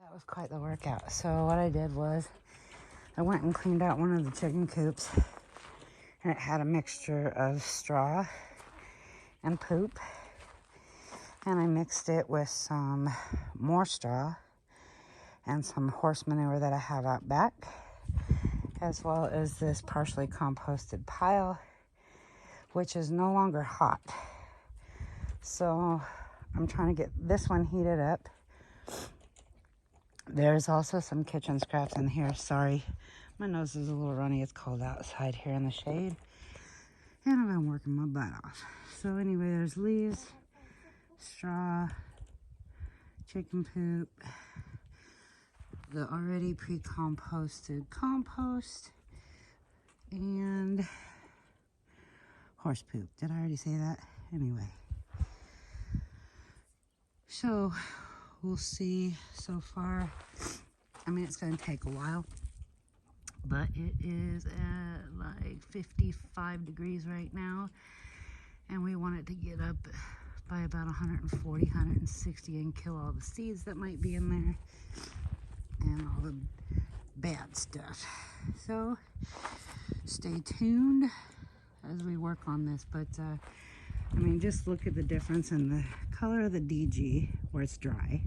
That was quite the workout. So what I did was I went and cleaned out one of the chicken coops, and it had a mixture of straw and poop, and I mixed it with some more straw and some horse manure that I have out back, as well as this partially composted pile, which is no longer hot. So I'm trying to get this one heated up. There's also some kitchen scraps in here. Sorry, my nose is a little runny. It's cold outside here in the shade, and I've been working my butt off. So anyway, there's leaves, straw, chicken poop, the already pre-composted compost, and horse poop. Did I already say that? Anyway, so we'll see. So far, I mean, it's going to take a while, but it is at like 55 degrees right now, and we want it to get up by about 140, 160 and kill all the seeds that might be in there and all the bad stuff. So stay tuned as we work on this. But I mean, just look at the difference in the color of the DG where it's dry.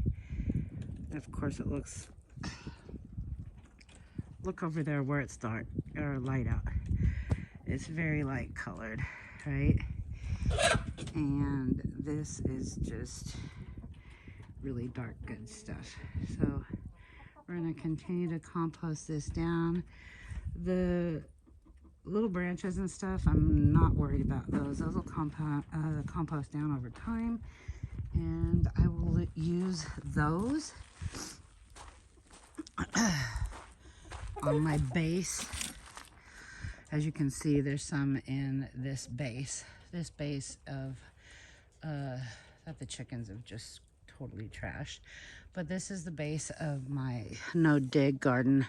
Of course, it looks, look over there where it's dark or light out. It's very light colored, right? And this is just really dark, good stuff. So we're going to continue to compost this down. The little branches and stuff, I'm not worried about those. Those will compost down over time, and I will use those on my base. As you can see, there's some in this base. This base of that the chickens have just totally trashed. But this is the base of my no-dig garden.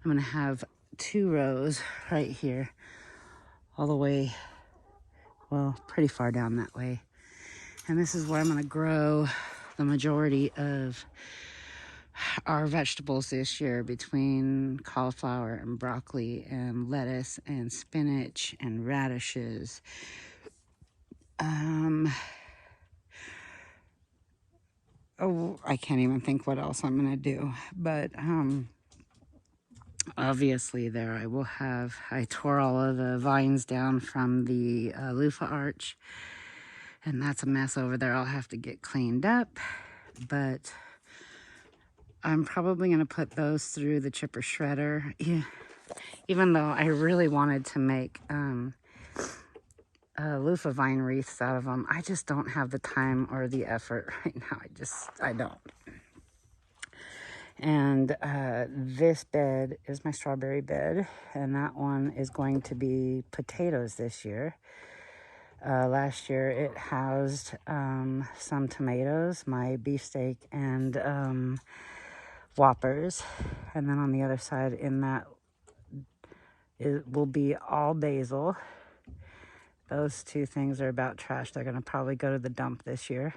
I'm gonna have 2 rows right here, all the way, well, pretty far down that way. And this is where I'm gonna grow the majority of our vegetables this year, between cauliflower and broccoli and lettuce and spinach and radishes. Oh, I can't even think what else I'm gonna do, but obviously there I will have, I tore all of the vines down from the loofah arch, and that's a mess over there. I'll have to get cleaned up, but I'm probably gonna put those through the chipper shredder. Yeah. Even though I really wanted to make loofah vine wreaths out of them, I just don't have the time or the effort right now. I don't. And this bed is my strawberry bed, and that one is going to be potatoes this year. Last year it housed some tomatoes, my beefsteak, and whoppers. And then on the other side in that, it will be all basil. Those 2 things are about trash. They're going to probably go to the dump this year.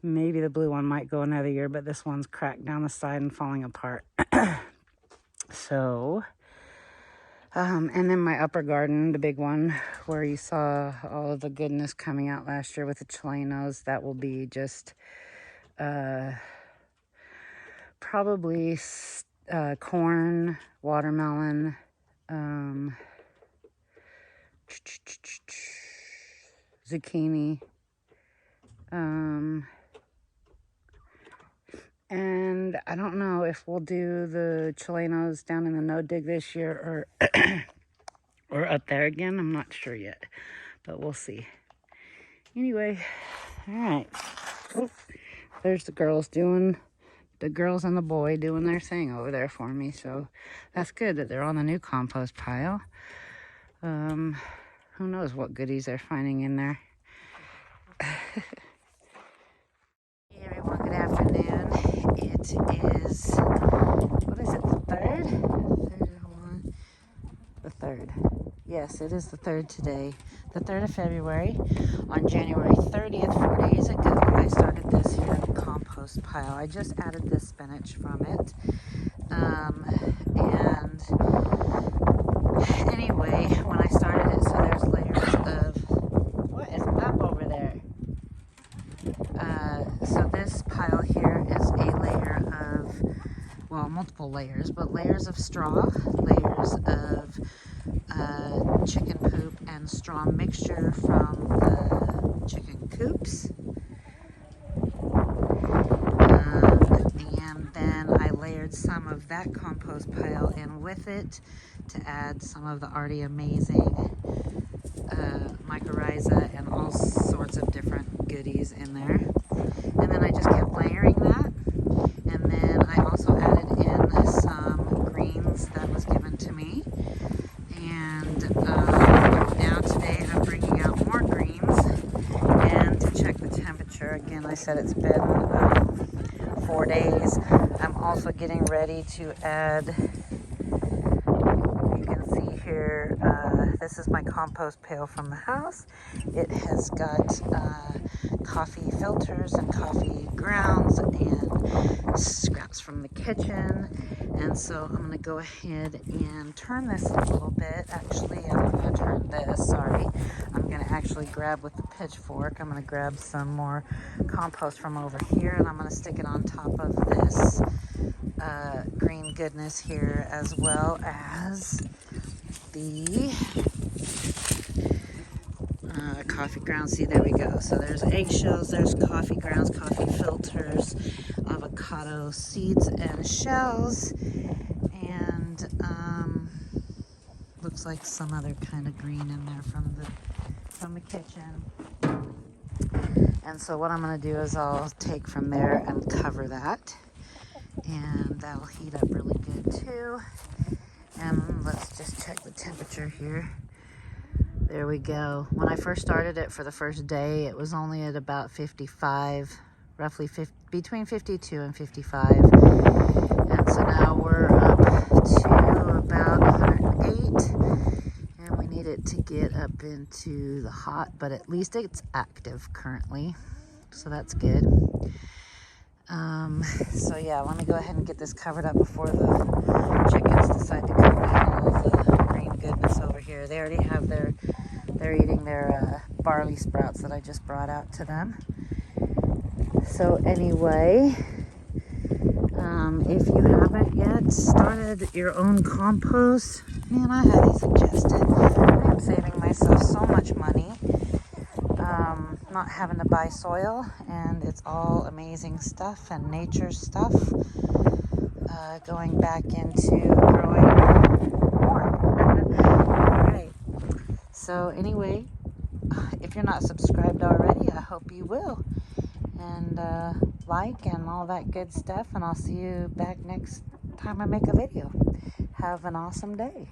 Maybe the blue one might go another year, but this one's cracked down the side and falling apart. So, and then my upper garden, the big one, where you saw all of the goodness coming out last year with the chilenos, that will be just probably corn, watermelon, zucchini, and I don't know if we'll do the chilenos down in the no-dig this year or up there again. I'm not sure yet, but we'll see. Anyway, all right. Oh, there's the girls and the boy doing their thing over there for me. So that's good that they're on the new compost pile. Who knows what goodies they're finding in there. Hey everyone, good afternoon. It is, what is it, the 3rd? The 3rd. Yes, it is the 3rd today. The 3rd of February. On January 30th, 4 days ago, I started this here compost compost pile. I just added this spinach from it. And anyway, when I started it, so there's layers of, what is up over there? So this pile here is a layer of, well, multiple layers, but layers of straw, layers of chicken poop and straw mixture from the chicken coops. And then I layered some of that compost pile in with it to add some of the already amazing mycorrhiza and all sorts of different goodies in there. And then I just kept layering that. And then I also added in some greens that was given to me. And now today I'm bringing out more greens and to check the temperature. Again, I said it's been 4 days. I'm also getting ready to add, you can see here, this is my compost pail from the house. It has got coffee filters and coffee grounds and scraps from the kitchen. And so I'm going to go ahead and turn this a little bit. Actually, I'm not going to turn this, sorry. I'm going to actually grab with the pitchfork. I'm going to grab some more compost from over here, and I'm going to stick it on top of this green goodness here, as well as the coffee grounds. See, there we go. So there's eggshells, there's coffee grounds, coffee filters, avocado seeds and shells, and looks like some other kind of green in there from the kitchen. And so what I'm going to do is I'll take from there and cover that, and that'll heat up really good too. And let's just check the temperature here. There we go. When I first started it for the first day, it was only at about 55, roughly between 52 and 55. And so now we're up to about 108, and we need it to get up into the hot, but at least it's active currently, so that's good. So yeah, let me go ahead and get this covered up before the chickens decide to come eat all the green goodness over here. They already have they're eating their barley sprouts that I just brought out to them. So anyway, if you haven't yet started your own compost, man, I highly suggest it. I'm saving myself so much money, not having to buy soil, and it's all amazing stuff and nature stuff, going back into growing more. All right. So anyway, if you're not subscribed already, I hope you will. And like and all that good stuff. And I'll see you back next time I make a video. Have an awesome day.